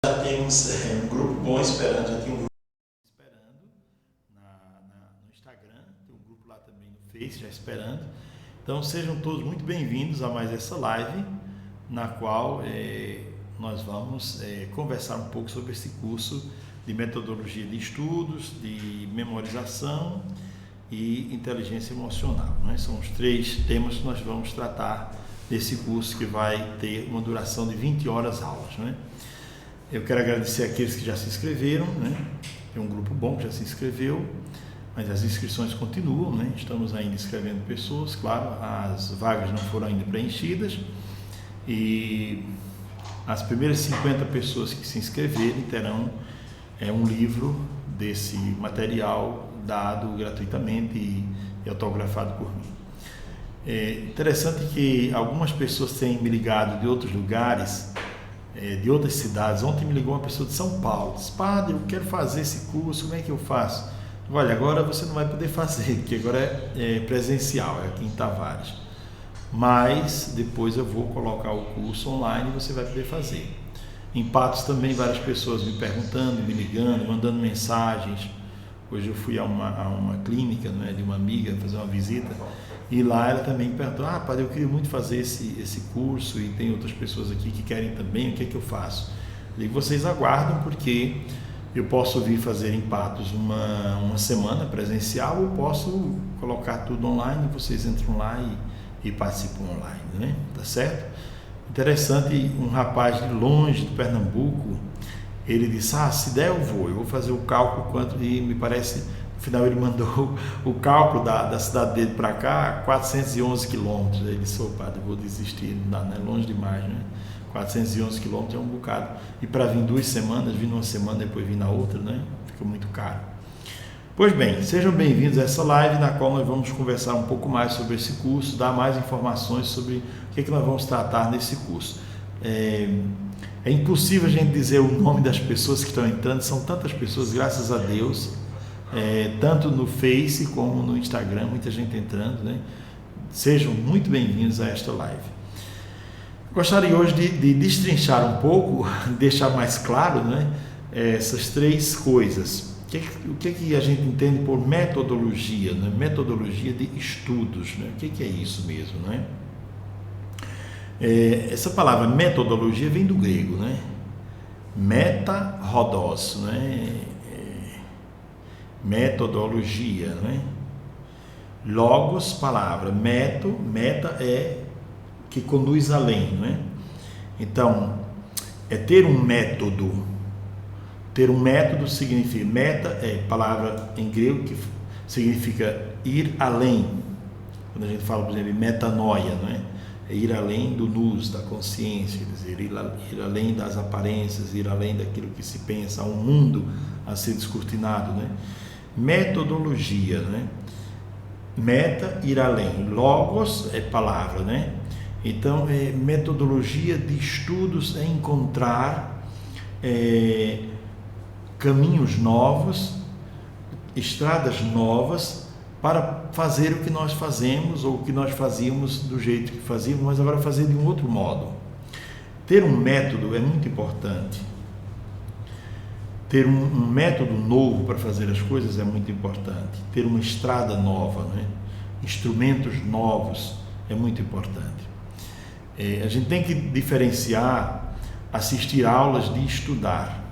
Já temos um grupo bom esperando, já tem um grupo esperando no Instagram, tem um grupo lá também no Face já esperando. Então sejam todos muito bem-vindos a mais essa live, na qual nós vamos conversar um pouco sobre esse curso de metodologia de estudos, de memorização e inteligência emocional, né? São os 3 temas que nós vamos tratar desse curso, que vai ter uma duração de 20 horas aulas, né? Eu quero agradecer aqueles que já se inscreveram, né? Tem um grupo bom que já se inscreveu, mas as inscrições continuam, né? Estamos ainda inscrevendo pessoas, claro, as vagas não foram ainda preenchidas, e as primeiras 50 pessoas que se inscreverem terão um livro desse material dado gratuitamente e autografado por mim. É interessante que algumas pessoas têm me ligado de outros lugares, de outras cidades. Ontem me ligou uma pessoa de São Paulo, disse: "Padre, eu quero fazer esse curso, como é que eu faço?" Olha, agora você não vai poder fazer, porque agora é presencial, é aqui em Tavares, mas depois eu vou colocar o curso online e você vai poder fazer. Em Patos também, várias pessoas me perguntando, me ligando, mandando mensagens. Hoje eu fui a uma clínica, né, de uma amiga, fazer uma visita, e lá ela também perguntou: "Padre, eu queria muito fazer esse curso e tem outras pessoas aqui que querem também, o que é que eu faço?" Eu digo: "Vocês aguardam, porque eu posso vir fazer em Patos uma semana presencial, ou posso colocar tudo online, vocês entram lá e participam online, né? Tá certo?" Interessante, um rapaz de longe, de Pernambuco, ele disse: "Se der eu vou fazer o cálculo quanto", e me parece, no final ele mandou o cálculo da cidade dele para cá, 411 quilômetros. Ele disse: "Padre, eu vou desistir, não dá, né? Longe demais, né? 411 quilômetros é um bocado. E para vir 2 semanas, vir numa semana, depois vir na outra, né? Fica muito caro." Pois bem, sejam bem-vindos a essa live, na qual nós vamos conversar um pouco mais sobre esse curso, dar mais informações sobre o que nós vamos tratar nesse curso. É impossível a gente dizer o nome das pessoas que estão entrando, são tantas pessoas, graças a Deus, tanto no Face como no Instagram, muita gente entrando, né? Sejam muito bem-vindos a esta live. Gostaria hoje de destrinchar um pouco, deixar mais claro, né, essas 3 coisas. O que a gente entende por metodologia, né? Metodologia de estudos, né? O que é isso mesmo, né? Essa palavra metodologia vem do grego, né? Meta, rodos, né? Metodologia, né? Logos, palavra. Meta é que conduz além, né? Então, ter um método. Ter um método significa, meta é palavra em grego que significa ir além. Quando a gente fala, por exemplo, metanoia, né? É ir além do nous, da consciência, quer dizer, ir além das aparências, ir além daquilo que se pensa, há um mundo a ser descortinado, né? Metodologia, né? Meta, ir além. Logos é palavra, né? Então, metodologia de estudos é encontrar caminhos novos, estradas novas, para fazer o que nós fazemos, ou o que nós fazíamos do jeito que fazíamos, mas agora fazer de um outro modo. Ter um método é muito importante. Ter um método novo para fazer as coisas é muito importante. Ter uma estrada nova, né? Instrumentos novos é muito importante. A gente tem que diferenciar assistir aulas de estudar.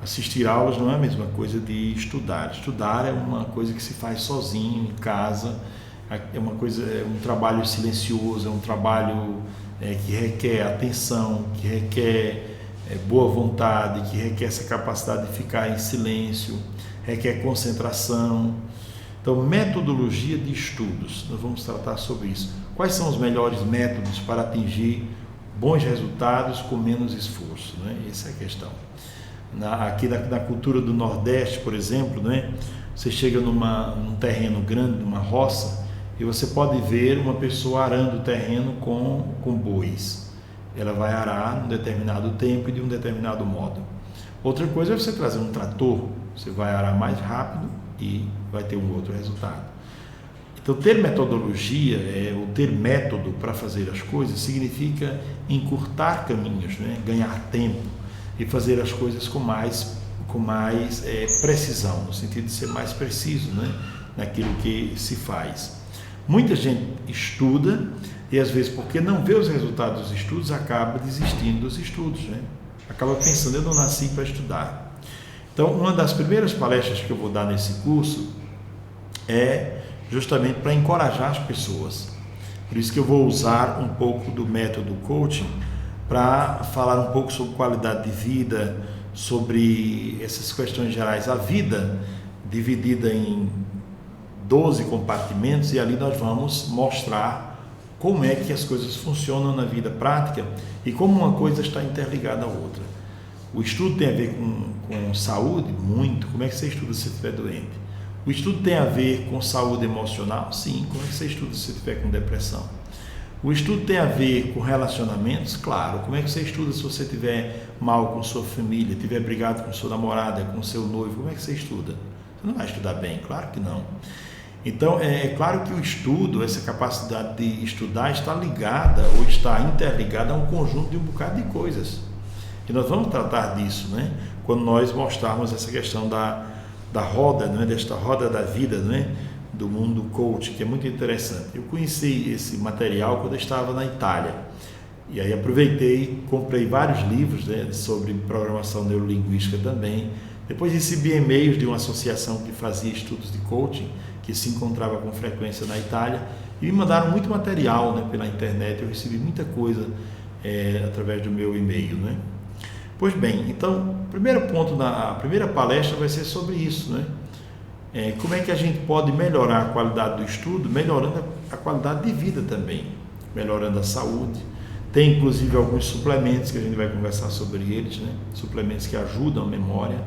Assistir aulas não é a mesma coisa de estudar. Estudar é uma coisa que se faz sozinho, em casa, é um trabalho silencioso, é um trabalho que requer atenção, que requer boa vontade, que requer essa capacidade de ficar em silêncio, requer concentração. Então, metodologia de estudos, nós vamos tratar sobre isso. Quais são os melhores métodos para atingir bons resultados com menos esforço, né? Essa é a questão. Aqui na cultura do Nordeste, por exemplo, né, você chega num terreno grande, numa roça, e você pode ver uma pessoa arando o terreno com bois. Ela vai arar num determinado tempo e de um determinado modo. Outra coisa é você trazer um trator, você vai arar mais rápido e vai ter um outro resultado. Então, ter metodologia, ou ter método para fazer as coisas, significa encurtar caminhos, né? Ganhar tempo. e fazer as coisas com mais precisão, no sentido de ser mais preciso, né, naquilo que se faz. Muita gente estuda e às vezes, porque não vê os resultados dos estudos, acaba desistindo dos estudos, né? Acaba pensando, eu não nasci para estudar. Então, uma das primeiras palestras que eu vou dar nesse curso é justamente para encorajar as pessoas. Por isso que eu vou usar um pouco do método coaching para falar um pouco sobre qualidade de vida, sobre essas questões gerais. A vida dividida em 12 compartimentos, e ali nós vamos mostrar como é que as coisas funcionam na vida prática e como uma coisa está interligada à outra. O estudo tem a ver com saúde? Muito. Como é que você estuda se estiver doente? O estudo tem a ver com saúde emocional? Sim. Como é que você estuda se estiver com depressão? O estudo tem a ver com relacionamentos? Claro. Como é que você estuda se você estiver mal com sua família, estiver brigado com sua namorada, com seu noivo? Como é que você estuda? Você não vai estudar bem? Claro que não. Então, é claro que o estudo, essa capacidade de estudar, está ligada ou está interligada a um conjunto de um bocado de coisas. E nós vamos tratar disso, né? Quando nós mostrarmos essa questão da roda, né? Desta roda da vida, né? Do mundo coach, que é muito interessante. Eu conheci esse material quando eu estava na Itália. E aí aproveitei, comprei vários livros, né? Sobre programação neurolinguística também. Depois recebi e-mails de uma associação que fazia estudos de coaching, que se encontrava com frequência na Itália, e me mandaram muito material, né, pela internet. Eu recebi muita coisa através do meu e-mail, né? Pois bem, então, o primeiro ponto a primeira palestra vai ser sobre isso, né? Como é que a gente pode melhorar a qualidade do estudo, melhorando a qualidade de vida também, melhorando a saúde. Tem inclusive alguns suplementos que a gente vai conversar sobre eles, né? Suplementos que ajudam a memória.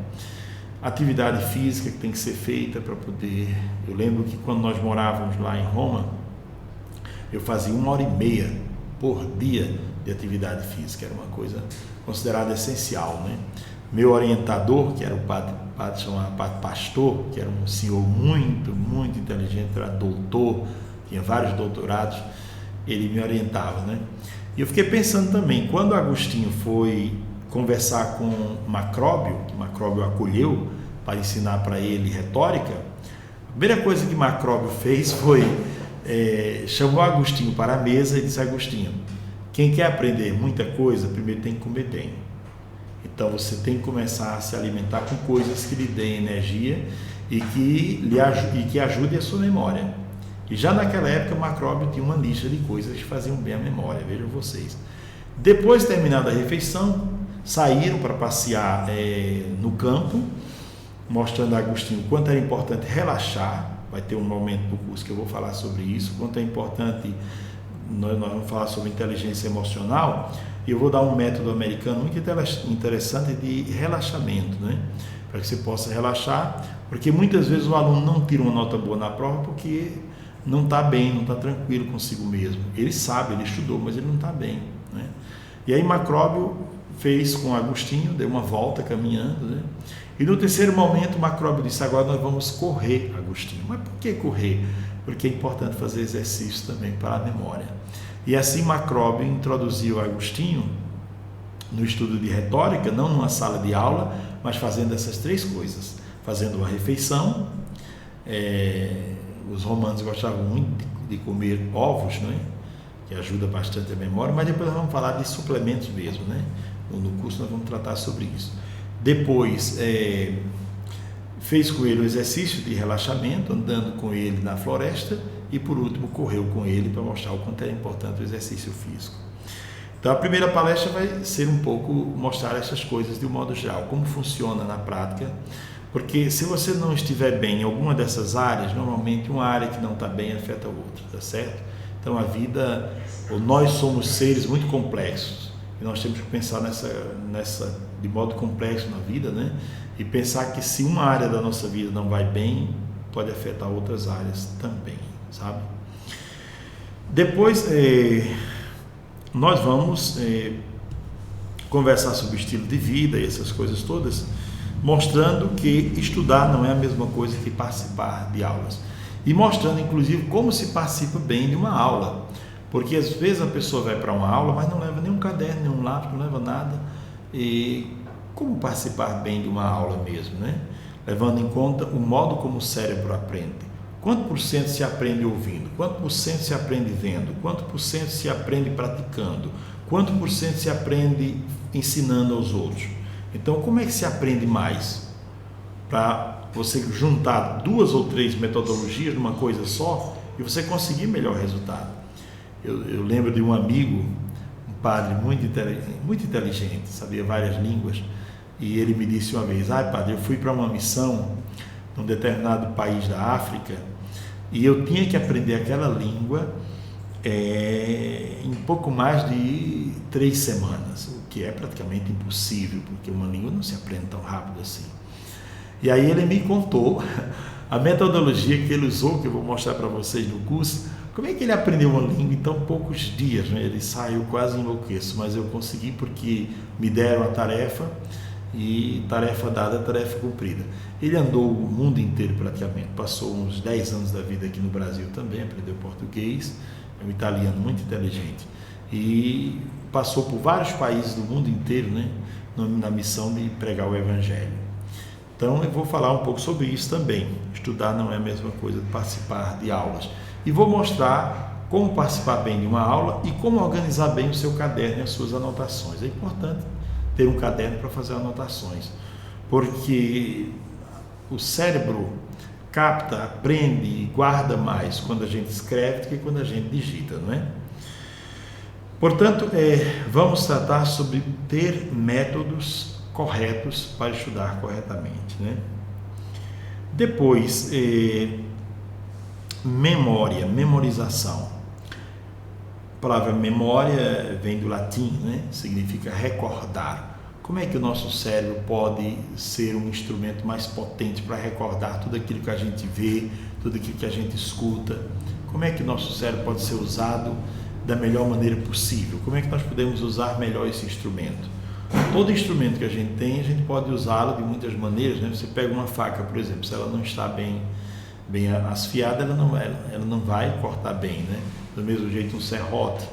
Atividade física que tem que ser feita para poder... Eu lembro que quando nós morávamos lá em Roma, eu fazia 1h30 por dia de atividade física, era uma coisa considerada essencial, né? Meu orientador, que era o padre Pastor, que era um senhor muito, muito inteligente, era doutor, tinha vários doutorados, ele me orientava, né? E eu fiquei pensando também, quando Agostinho foi conversar com Macróbio, que Macróbio acolheu para ensinar para ele retórica, a primeira coisa que Macróbio fez foi chamou Agostinho para a mesa e disse: Agostinho, quem quer aprender muita coisa, primeiro tem que comer bem. Então você tem que começar a se alimentar com coisas que lhe deem energia e que ajudem a sua memória. E já naquela época Macróbio tinha uma lista de coisas que faziam bem à memória, vejam vocês. Depois, terminada a refeição, saíram para passear no campo, mostrando a Agostinho quanto era importante relaxar. Vai ter um momento do curso que eu vou falar sobre isso, quanto é importante. Nós vamos falar sobre inteligência emocional, e eu vou dar um método americano muito interessante de relaxamento, né? Para que você possa relaxar, porque muitas vezes o aluno não tira uma nota boa na prova porque não está bem, não está tranquilo consigo mesmo. Ele sabe, ele estudou, mas ele não está bem, né? E aí Macróbio fez com Agostinho, deu uma volta caminhando, né? E no terceiro momento Macróbio disse: agora nós vamos correr, Agostinho. Mas por que correr? Porque é importante fazer exercício também para a memória. E assim Macróbio introduziu Agostinho no estudo de retórica, não numa sala de aula, mas fazendo essas três coisas: fazendo uma refeição. Os romanos gostavam muito de comer ovos, né? Que ajuda bastante a memória, mas depois nós vamos falar de suplementos mesmo, né? No curso nós vamos tratar sobre isso. Depois fez com ele o exercício de relaxamento, andando com ele na floresta, e por último correu com ele para mostrar o quanto era importante o exercício físico. Então a primeira palestra vai ser um pouco mostrar essas coisas de um modo geral, como funciona na prática, porque se você não estiver bem em alguma dessas áreas, normalmente uma área que não está bem afeta a outra, tá certo? Então a vida, ou nós somos seres muito complexos, e nós temos que pensar de modo complexo na vida, né? E pensar que se uma área da nossa vida não vai bem, pode afetar outras áreas também, sabe? Depois nós vamos conversar sobre estilo de vida e essas coisas todas, mostrando que estudar não é a mesma coisa que participar de aulas, e mostrando inclusive como se participa bem de uma aula, porque às vezes a pessoa vai para uma aula, mas não leva nenhum caderno, nenhum lápis, não leva nada, e como participar bem de uma aula mesmo, né? Levando em conta o modo como o cérebro aprende. Quanto por cento se aprende ouvindo? Quanto por cento se aprende vendo? Quanto por cento se aprende praticando? Quanto por cento se aprende ensinando aos outros? Então, como é que se aprende mais? Para você juntar 2 ou 3 metodologias numa coisa só e você conseguir melhor resultado. Eu lembro de um amigo, um padre muito inteligente, sabia várias línguas, e ele me disse uma vez: padre, eu fui para uma missão num determinado país da África e eu tinha que aprender aquela língua em pouco mais de 3 semanas, o que é praticamente impossível, porque uma língua não se aprende tão rápido assim. E aí ele me contou a metodologia que ele usou, que eu vou mostrar para vocês no curso. Como é que ele aprendeu uma língua em tão poucos dias, né? Ele saiu quase enlouqueço, mas eu consegui porque me deram a tarefa, e tarefa dada, tarefa cumprida. Ele andou o mundo inteiro praticamente, passou uns 10 anos da vida aqui no Brasil também, aprendeu português, é um italiano muito inteligente, e passou por vários países do mundo inteiro, né, na missão de pregar o Evangelho. Então eu vou falar um pouco sobre isso também. Estudar não é a mesma coisa de participar de aulas. E vou mostrar como participar bem de uma aula e como organizar bem o seu caderno e as suas anotações. É importante ter um caderno para fazer anotações, porque o cérebro capta, aprende e guarda mais quando a gente escreve do que quando a gente digita, não é? Portanto, vamos tratar sobre ter métodos corretos para estudar corretamente, né? Depois, memória, memorização. A palavra memória vem do latim, né? Significa recordar. Como é que o nosso cérebro pode ser um instrumento mais potente para recordar tudo aquilo que a gente vê, tudo aquilo que a gente escuta? Como é que o nosso cérebro pode ser usado da melhor maneira possível? Como é que nós podemos usar melhor esse instrumento? Todo instrumento que a gente tem, a gente pode usá-lo de muitas maneiras, né? Você pega uma faca, por exemplo, se ela não está bem asfiada, ela não vai cortar bem, né? Do mesmo jeito um serrote.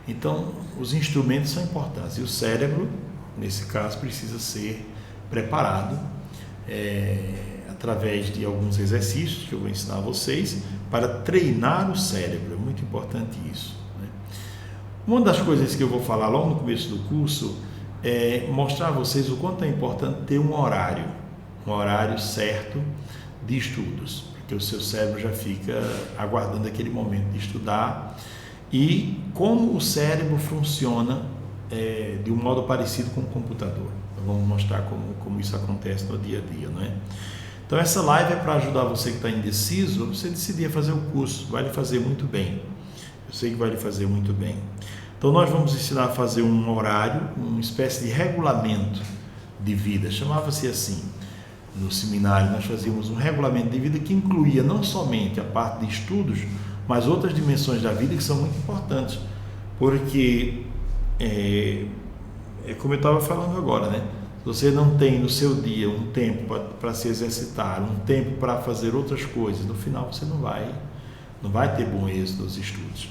Então, os instrumentos são importantes e o cérebro, nesse caso, precisa ser preparado através de alguns exercícios que eu vou ensinar a vocês para treinar o cérebro. É muito importante isso, né? Uma das coisas que eu vou falar logo no começo do curso é mostrar a vocês o quanto é importante ter um horário certo de estudos, porque o seu cérebro já fica aguardando aquele momento de estudar, e como o cérebro funciona de um modo parecido com o computador. Vamos mostrar como isso acontece no dia a dia, não é? Então essa live é para ajudar você que está indeciso, você decidir fazer o curso, vai lhe fazer muito bem. Eu sei que vai lhe fazer muito bem. Então nós vamos ensinar a fazer um horário, uma espécie de regulamento de vida, chamava-se assim. No seminário nós fazíamos um regulamento de vida que incluía não somente a parte de estudos, mas outras dimensões da vida que são muito importantes, porque como eu estava falando agora, né? Se você não tem no seu dia um tempo para se exercitar, um tempo para fazer outras coisas, no final você não vai ter bom êxito nos estudos.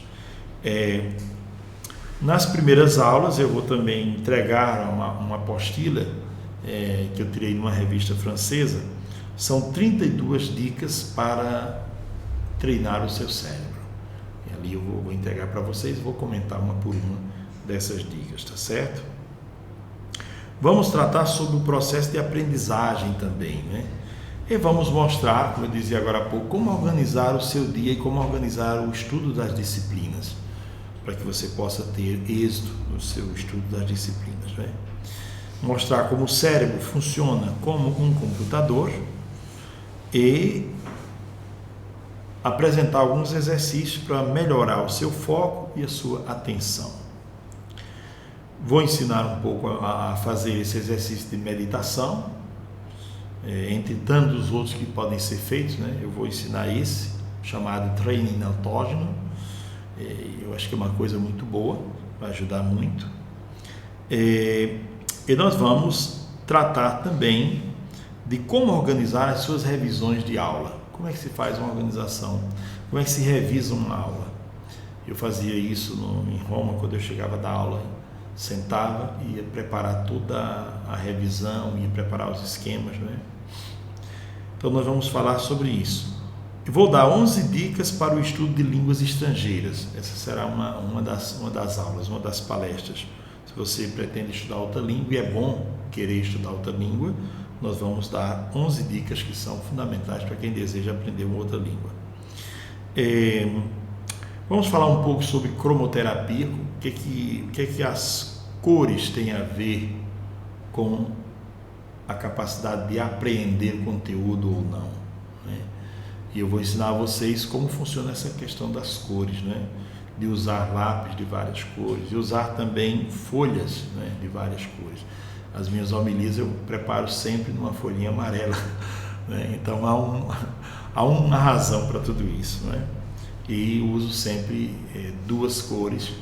Nas primeiras aulas eu vou também entregar uma apostila que eu tirei numa revista francesa. São 32 dicas para treinar o seu cérebro. E ali eu vou entregar para vocês, vou comentar uma por uma dessas dicas, tá certo? Vamos tratar sobre o processo de aprendizagem também, né? E vamos mostrar, como eu dizia agora há pouco, como organizar o seu dia e como organizar o estudo das disciplinas, para que você possa ter êxito no seu estudo das disciplinas, né? Mostrar como o cérebro funciona como um computador e apresentar alguns exercícios para melhorar o seu foco e a sua atenção. Vou ensinar um pouco a fazer esse exercício de meditação, entre tantos outros que podem ser feitos, né? Eu vou ensinar esse, chamado training autógeno. Eu acho que é uma coisa muito boa, vai ajudar muito. E nós vamos tratar também de como organizar as suas revisões de aula. Como é que se faz uma organização? Como é que se revisa uma aula? Eu fazia isso em Roma, quando eu chegava da aula sentava, ia preparar toda a revisão, ia preparar os esquemas, né? Então nós vamos falar sobre isso. E vou dar 11 dicas para o estudo de línguas estrangeiras. Essa será uma das aulas, uma das palestras. Se você pretende estudar outra língua e é bom querer estudar outra língua, nós vamos dar 11 dicas que são fundamentais para quem deseja aprender uma outra língua. Vamos falar um pouco sobre cromoterapia, o que as cores têm a ver com a capacidade de apreender conteúdo ou não, né? E eu vou ensinar a vocês como funciona essa questão das cores, né? De usar lápis de várias cores, de usar também folhas, né, de várias cores. As minhas homilias eu preparo sempre numa folhinha amarela, né? Então há uma razão para tudo isso, né? E uso sempre duas cores,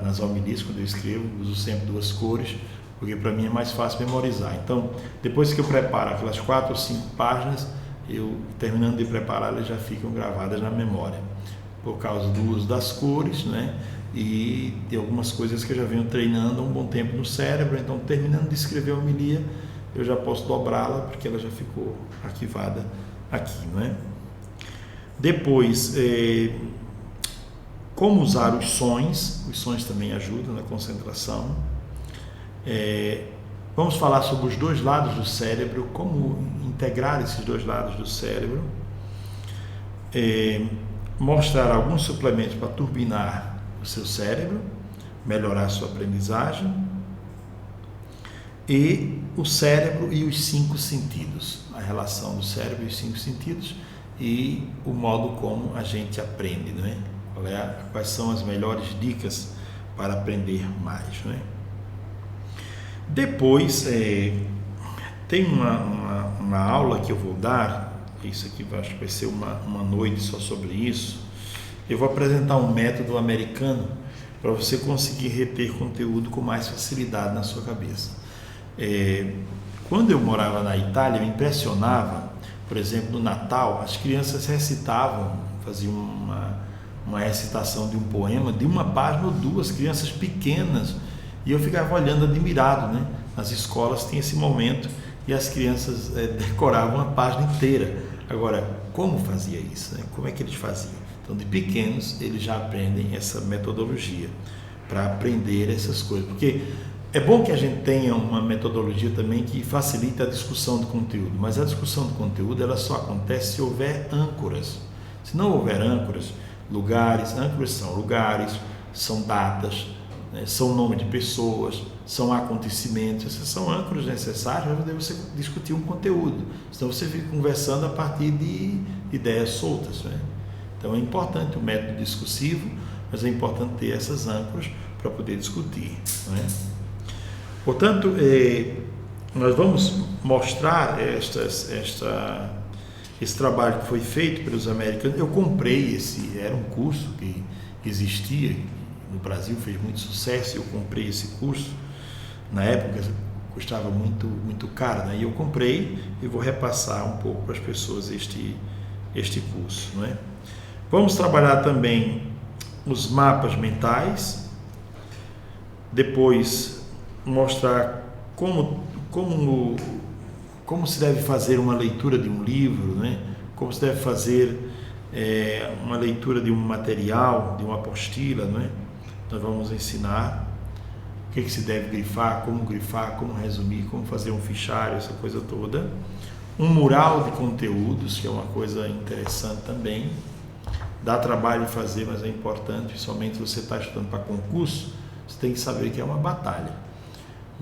nas homilias, quando eu escrevo, uso sempre duas cores, porque para mim é mais fácil memorizar. Então, depois que eu preparo aquelas 4 ou 5 páginas, eu, terminando de preparar, elas já ficam gravadas na memória, por causa do uso das cores, né? E de algumas coisas que eu já venho treinando há um bom tempo no cérebro. Então, terminando de escrever a homilia, eu já posso dobrá-la, porque ela já ficou arquivada aqui, né? Depois, como usar os sons também ajudam na concentração. Vamos falar sobre os 2 lados do cérebro, como integrar esses 2 lados do cérebro, mostrar alguns suplementos para turbinar o seu cérebro, melhorar a sua aprendizagem, e o cérebro e os 5 sentidos, a relação do cérebro e os 5 sentidos e o modo como a gente aprende, né? Quais são as melhores dicas para aprender mais, né? Depois tem uma aula que eu vou dar, isso aqui acho que vai ser uma noite só sobre isso. Eu vou apresentar um método americano para você conseguir reter conteúdo com mais facilidade na sua cabeça. Quando eu morava na Itália, me impressionava, por exemplo, no Natal, as crianças recitavam, faziam uma recitação de um poema de 1 página ou 2, crianças pequenas, e eu ficava olhando admirado, né? Nas escolas tem esse momento e as crianças decoravam a página inteira. Agora, como fazia isso, né? Como é que eles faziam? Então, de pequenos, eles já aprendem essa metodologia para aprender essas coisas, porque é bom que a gente tenha uma metodologia também que facilite a discussão do conteúdo, mas a discussão do conteúdo ela só acontece se houver âncoras. Se não houver âncoras são lugares, são datas, né, são nome de pessoas, são acontecimentos, essas são âncoras necessárias para poder você discutir um conteúdo, senão você fica conversando a partir de ideias soltas, né? Então é importante o método discursivo, mas é importante ter essas âncoras para poder discutir, né? Portanto, nós vamos mostrar esse trabalho que foi feito pelos americanos. Eu comprei era um curso que existia no Brasil, fez muito sucesso, eu comprei esse curso, na época custava muito caro, né? E eu comprei e vou repassar um pouco para as pessoas este curso, não é? Vamos trabalhar também os mapas mentais, depois mostrar como se deve fazer uma leitura de um livro, né? Como se deve fazer uma leitura de um material, de uma apostila, né? Nós vamos ensinar o que se deve grifar, como resumir, como fazer um fichário, essa coisa toda. Um mural de conteúdos, que é uma coisa interessante também. Dá trabalho de fazer, mas é importante, principalmente se você está estudando para concurso, você tem que saber que é uma batalha.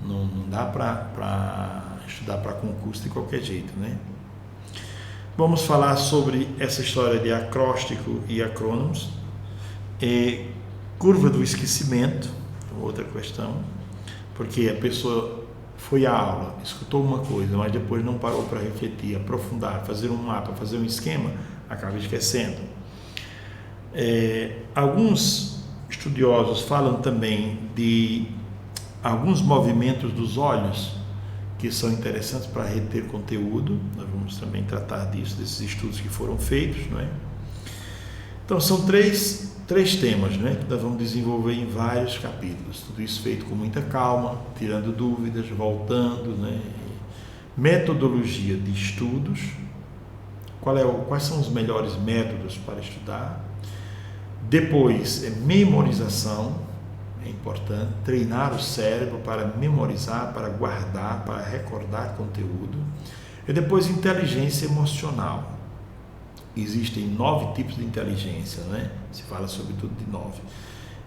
Não dá para estudar para concurso de qualquer jeito, né? Vamos falar sobre essa história de acróstico e acrônimos. Curva do esquecimento, outra questão, porque a pessoa foi à aula, escutou uma coisa, mas depois não parou para refletir, aprofundar, fazer um mapa, fazer um esquema, acaba esquecendo. Alguns estudiosos falam também de alguns movimentos dos olhos que são interessantes para reter conteúdo. Nós vamos também tratar disso, desses estudos que foram feitos, não é? Então são três 3 temas, né, que nós vamos desenvolver em vários capítulos. Tudo isso feito com muita calma, tirando dúvidas, voltando, né? Metodologia de estudos. Quais são os melhores métodos para estudar? Depois, memorização. É importante treinar o cérebro para memorizar, para guardar, para recordar conteúdo. E depois, inteligência emocional. Existem 9 tipos de inteligência, né? Se fala sobretudo de 9.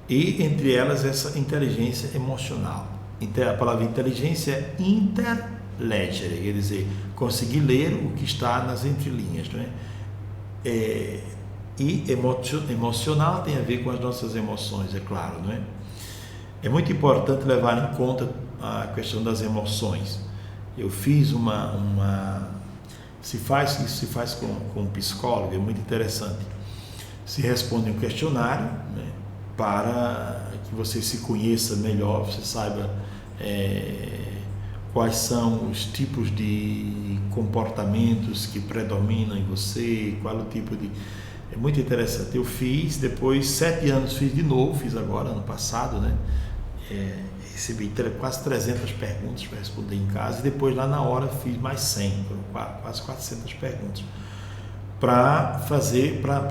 E entre elas, essa inteligência emocional. A palavra inteligência é interleggere, quer dizer, conseguir ler o que está nas entrelinhas, né? E emocional tem a ver com as nossas emoções, é claro, não é? É muito importante levar em conta a questão das emoções. Eu fiz isso se faz com um psicólogo, é muito interessante. Se responde um questionário, né, para que você se conheça melhor, você saiba quais são os tipos de comportamentos que predominam em você, qual o tipo de... É muito interessante. Eu fiz, depois 7 anos fiz de novo, fiz agora, ano passado, né? Recebi quase 300 perguntas para responder em casa, e depois lá na hora fiz mais 100, quase 400 perguntas, para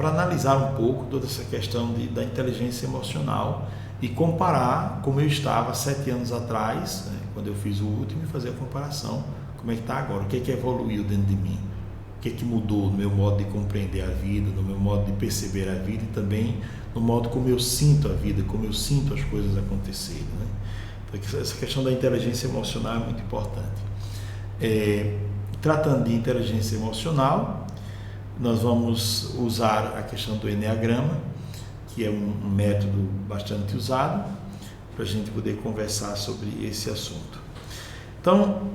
analisar um pouco toda essa questão da inteligência emocional e comparar como eu estava 7 anos atrás, né, quando eu fiz o último, e fazer a comparação, como é que está agora, o que é que evoluiu dentro de mim, o que é que mudou no meu modo de compreender a vida, no meu modo de perceber a vida, e também no modo como eu sinto a vida, como eu sinto as coisas acontecerem, né? Então, essa questão da inteligência emocional é muito importante. Tratando de inteligência emocional, nós vamos usar a questão do Eneagrama, que é um método bastante usado para a gente poder conversar sobre esse assunto. Então,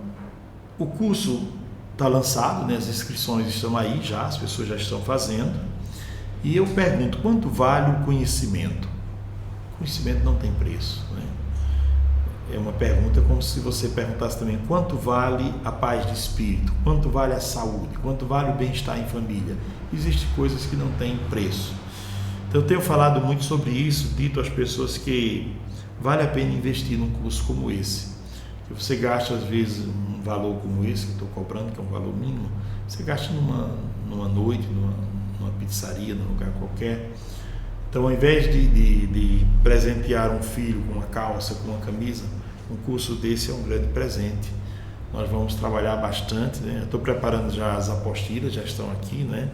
o curso está lançado, né? As inscrições estão aí já, as pessoas já estão fazendo. E eu pergunto, quanto vale o conhecimento? O conhecimento não tem preço, né? É uma pergunta como se você perguntasse também, quanto vale a paz de espírito? Quanto vale a saúde? Quanto vale o bem-estar em família? Existem coisas que não têm preço. Então eu tenho falado muito sobre isso, dito às pessoas que vale a pena investir num curso como esse. Que você gasta às vezes um valor como esse, que eu estou cobrando, que é um valor mínimo, você gasta numa noite, numa pizzaria, num lugar qualquer. Então, ao invés de presentear um filho com uma calça, com uma camisa, um curso desse é um grande presente. Nós vamos trabalhar bastante, né? Eu estou preparando já as apostilas, já estão aqui, né?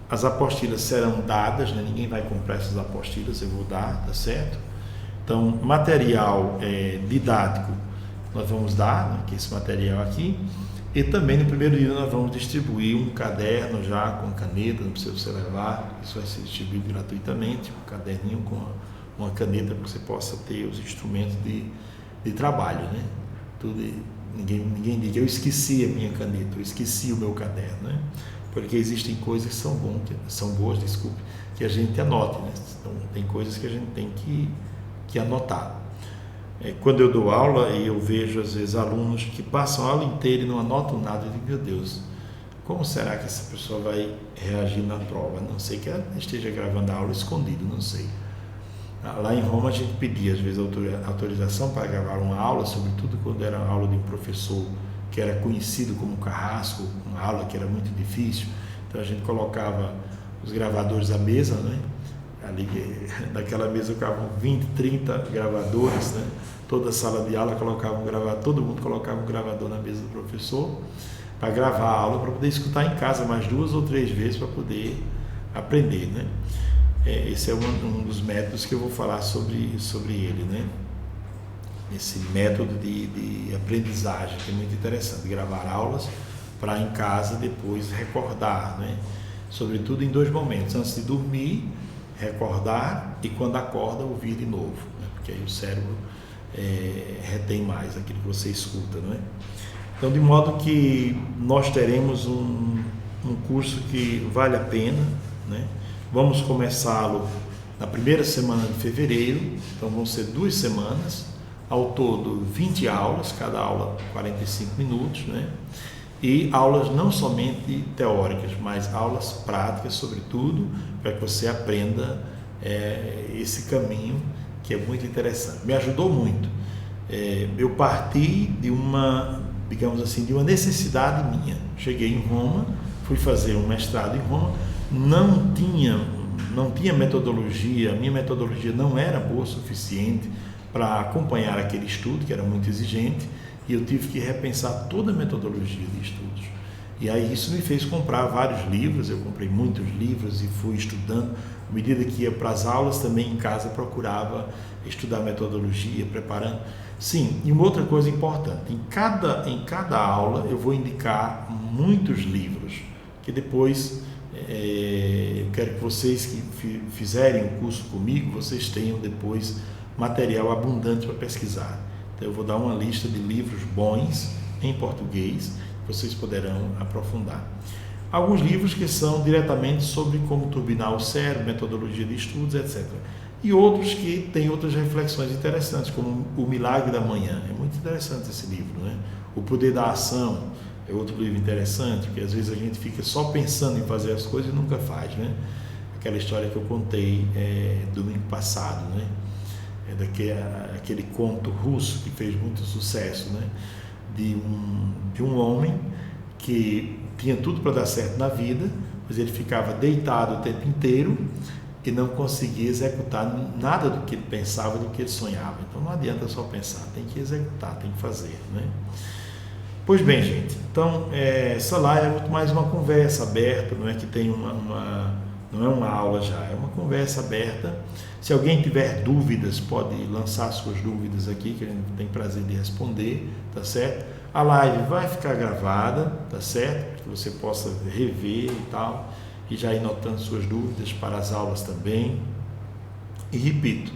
As apostilas serão dadas, né? Ninguém vai comprar essas apostilas, eu vou dar, tá certo? Então, material didático nós vamos dar, né? Que é esse material aqui. E também no primeiro dia nós vamos distribuir um caderno já com caneta, não precisa você levar, isso vai ser distribuído gratuitamente, um caderninho com uma caneta para que você possa ter os instrumentos de trabalho, né? Ninguém diga, eu esqueci a minha caneta, eu esqueci o meu caderno, né? Porque existem coisas que são boas, que a gente anote, né? Então, tem coisas que a gente tem que anotar. Quando eu dou aula e eu vejo às vezes alunos que passam a aula inteira e não anotam nada, eu digo, meu Deus, como será que essa pessoa vai reagir na prova? Não sei que ela esteja gravando a aula escondido, não sei. Lá em Roma a gente pedia às vezes autorização para gravar uma aula, sobretudo quando era uma aula de um professor que era conhecido como Carrasco, uma aula que era muito difícil, então a gente colocava os gravadores à mesa, né? Ali, naquela mesa ficavam 20, 30 gravadores, né? Toda a sala de aula colocava um gravador, todo mundo colocava um gravador na mesa do professor para gravar a aula, para poder escutar em casa mais 2 ou 3 vezes para poder aprender, né? Esse é um dos métodos que eu vou falar sobre ele, né? Esse método de aprendizagem que é muito interessante, gravar aulas para em casa depois recordar, né? Sobretudo em 2 momentos, antes de dormir, recordar, e quando acorda ouvir de novo, né? Porque aí o cérebro retém mais aquilo que você escuta, não é? Então, de modo que nós teremos um curso que vale a pena, né? Vamos começá-lo na primeira semana de fevereiro, então vão ser 2 semanas, ao todo 20 aulas, cada aula 45 minutos, né? E aulas não somente teóricas, mas aulas práticas, sobretudo, para que você aprenda esse caminho que é muito interessante. Me ajudou muito. Eu parti de uma, digamos assim, de uma necessidade minha. Cheguei em Roma, fui fazer um mestrado em Roma, não tinha metodologia, a minha metodologia não era boa o suficiente para acompanhar aquele estudo, que era muito exigente, e eu tive que repensar toda a metodologia de estudos. E aí isso me fez comprar vários livros, eu comprei muitos livros e fui estudando. À medida que ia para as aulas, também em casa procurava estudar metodologia, preparando. Sim, e uma outra coisa importante, em cada aula eu vou indicar muitos livros, que depois eu quero que vocês que fizerem o curso comigo, vocês tenham depois material abundante para pesquisar. Então eu vou dar uma lista de livros bons em português, que vocês poderão aprofundar. Alguns livros que são diretamente sobre como turbinar o cérebro, metodologia de estudos, etc. E outros que têm outras reflexões interessantes, como O Milagre da Manhã. É muito interessante esse livro, né? O Poder da Ação é outro livro interessante, porque às vezes a gente fica só pensando em fazer as coisas e nunca faz, né? Aquela história que eu contei domingo passado, né? Aquele conto russo que fez muito sucesso, né? De um homem que tinha tudo para dar certo na vida, mas ele ficava deitado o tempo inteiro e não conseguia executar nada do que ele pensava, do que ele sonhava. Então não adianta só pensar, tem que executar, tem que fazer, né? Pois bem, gente, então essa live é muito mais uma conversa aberta, não é que tem não é uma aula já, é uma conversa aberta. Se alguém tiver dúvidas, pode lançar suas dúvidas aqui, que a gente tem prazer de responder, tá certo? A live vai ficar gravada, tá certo? Para que você possa rever e tal, e já ir notando suas dúvidas para as aulas também. E repito,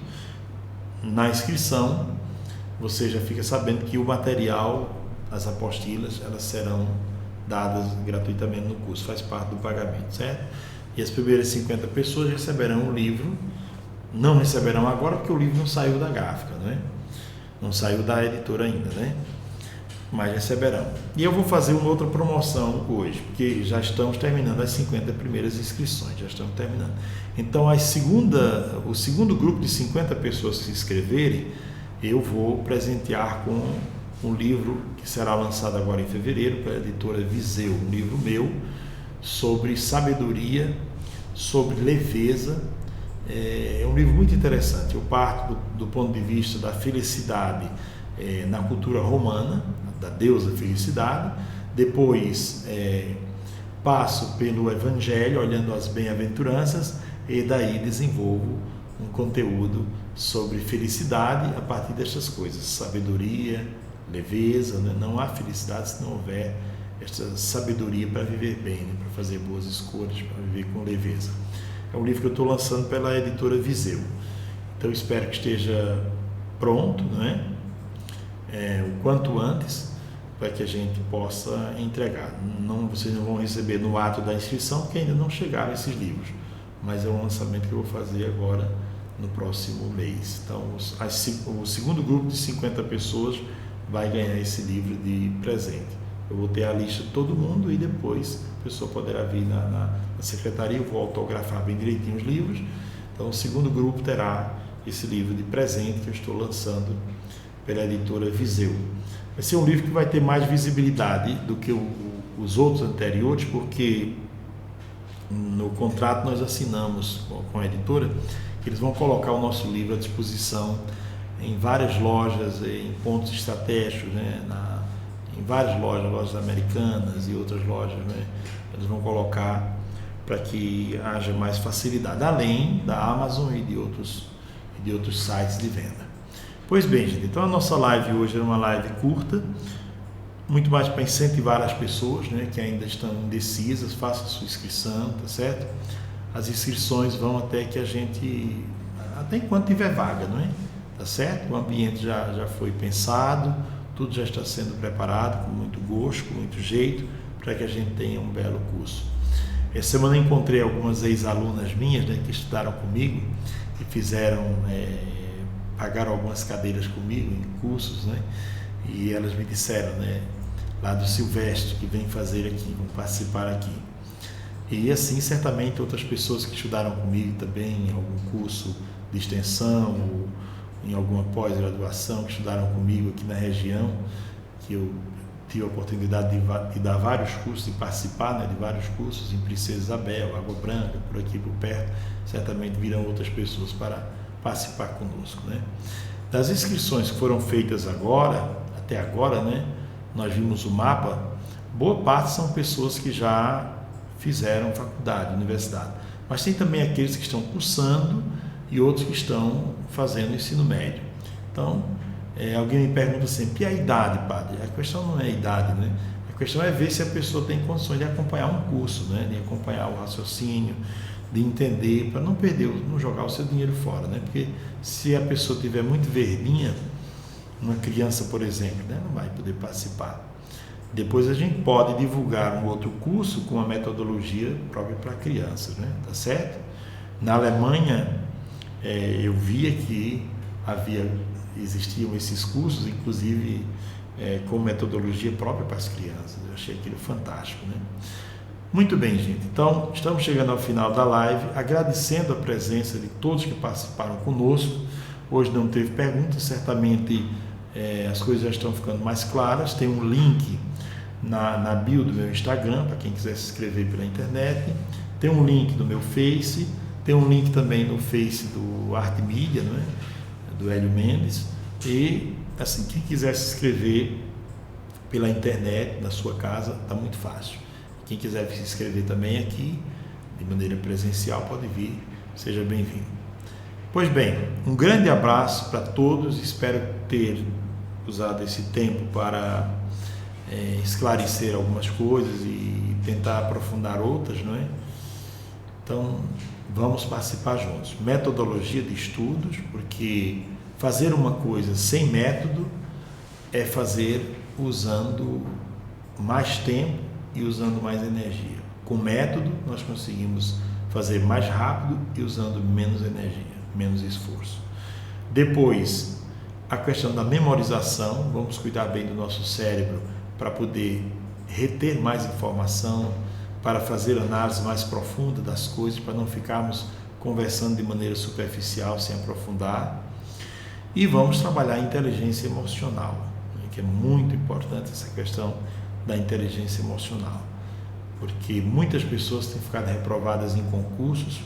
na inscrição, você já fica sabendo que o material, as apostilas, elas serão dadas gratuitamente no curso, faz parte do pagamento, certo? E as primeiras 50 pessoas receberão o livro. Não receberão agora porque o livro não saiu da gráfica, né? Não saiu da editora ainda, né? Mas receberão. E eu vou fazer uma outra promoção hoje, porque já estamos terminando as 50 primeiras inscrições, já estamos terminando. Então, o segundo grupo de 50 pessoas que se inscreverem, eu vou presentear com um livro que será lançado agora em fevereiro pela editora Viseu, um livro meu sobre sabedoria, sobre leveza. É um livro muito interessante. Eu parto do ponto de vista da felicidade na cultura romana, da deusa felicidade. Depois passo pelo Evangelho, olhando as bem-aventuranças, e daí desenvolvo um conteúdo sobre felicidade a partir destas coisas: sabedoria, leveza, né? Não há felicidade se não houver esta sabedoria para viver bem, né? Para fazer boas escolhas, para viver com leveza. É um livro que eu estou lançando pela editora Viseu. Então espero que esteja pronto, né? O quanto antes, para que a gente possa entregar. Vocês não vão receber no ato da inscrição, porque ainda não chegaram esses livros, mas é um lançamento que eu vou fazer agora no próximo mês. Então o segundo grupo de 50 pessoas vai ganhar esse livro de presente. Eu vou ter a lista de todo mundo e depois a pessoa poderá vir na secretaria, eu vou autografar bem direitinho os livros. Então o segundo grupo terá esse livro de presente que eu estou lançando pela editora Viseu. Vai ser um livro que vai ter mais visibilidade do que os outros anteriores, porque no contrato nós assinamos com a editora que eles vão colocar o nosso livro à disposição em várias lojas, em pontos estratégicos, né? Em várias lojas americanas e outras lojas, né? Eles vão colocar para que haja mais facilidade, além da Amazon e de outros sites de venda. Pois bem, gente, então a nossa live hoje é uma live curta, muito mais para incentivar as pessoas, né, que ainda estão indecisas. Faça a sua inscrição, tá certo? As inscrições vão até enquanto tiver vaga, não é? Tá certo? O ambiente já foi pensado, tudo já está sendo preparado com muito gosto, com muito jeito, para que a gente tenha um belo curso. Essa semana eu encontrei algumas ex-alunas minhas, né, que estudaram comigo e pagaram algumas cadeiras comigo em cursos, né? E elas me disseram, né, lá do Silvestre, que vem fazer aqui, vão participar aqui. E assim, certamente outras pessoas que estudaram comigo também em algum curso de extensão ou em alguma pós-graduação, que estudaram comigo aqui na região, que eu tive a oportunidade de dar vários cursos, de participar, né, de vários cursos em Princesa Isabel, Água Branca, por aqui por perto, certamente virão outras pessoas para participar conosco, né? Das inscrições que foram feitas até agora, né, nós vimos o mapa, boa parte são pessoas que já fizeram faculdade, universidade, mas tem também aqueles que estão cursando e outros que estão fazendo ensino médio. Então, alguém me pergunta sempre, e a idade, padre? A questão não é a idade, né? A questão é ver se a pessoa tem condições de acompanhar um curso, né? De acompanhar o raciocínio, de entender, para não perder, não jogar o seu dinheiro fora, né? Porque se a pessoa tiver muito verdinha, uma criança, por exemplo, né, não vai poder participar. Depois a gente pode divulgar um outro curso com uma metodologia própria para crianças, né? Tá certo? Na Alemanha, eu via que existiam esses cursos, inclusive com metodologia própria para as crianças. Eu achei aquilo fantástico, né? Muito bem, gente. Então, estamos chegando ao final da live, agradecendo a presença de todos que participaram conosco. Hoje não teve perguntas, certamente as coisas já estão ficando mais claras. Tem um link na bio do meu Instagram, para quem quiser se inscrever pela internet. Tem um link do meu Face, tem um link também no Face do Arte Mídia, né? Do Hélio Mendes. E, assim, quem quiser se inscrever pela internet, na sua casa, está muito fácil. Quem quiser se inscrever também aqui, de maneira presencial, pode vir, seja bem-vindo. Pois bem, um grande abraço para todos, espero ter usado esse tempo para esclarecer algumas coisas e tentar aprofundar outras, não é? Então, vamos participar juntos. Metodologia de estudos, porque fazer uma coisa sem método é fazer usando mais tempo e usando mais energia. Com método, nós conseguimos fazer mais rápido e usando menos energia, menos esforço. Depois, a questão da memorização, vamos cuidar bem do nosso cérebro para poder reter mais informação, para fazer análise mais profunda das coisas, para não ficarmos conversando de maneira superficial, sem aprofundar. E vamos trabalhar a inteligência emocional, que é muito importante essa questão da inteligência emocional, porque muitas pessoas têm ficado reprovadas em concursos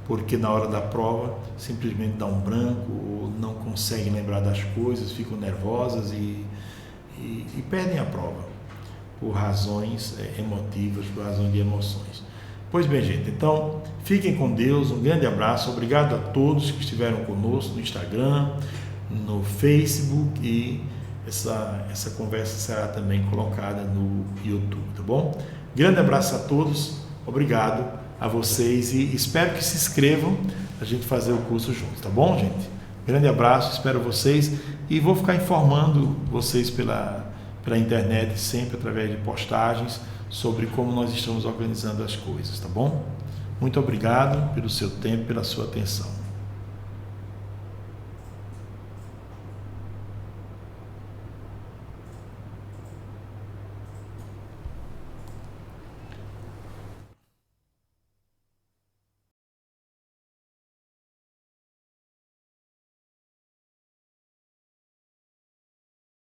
porque na hora da prova simplesmente dá um branco ou não conseguem lembrar das coisas, ficam nervosas e perdem a prova por razões emotivas, por razões de emoções. Pois bem, gente, então fiquem com Deus, um grande abraço, obrigado a todos que estiveram conosco no Instagram, no Facebook, e essa conversa será também colocada no YouTube, tá bom? Grande abraço a todos, obrigado a vocês e espero que se inscrevam a gente fazer o curso juntos, tá bom, gente? Grande abraço, espero vocês e vou ficar informando vocês pela internet, sempre através de postagens sobre como nós estamos organizando as coisas, tá bom? Muito obrigado pelo seu tempo, pela sua atenção.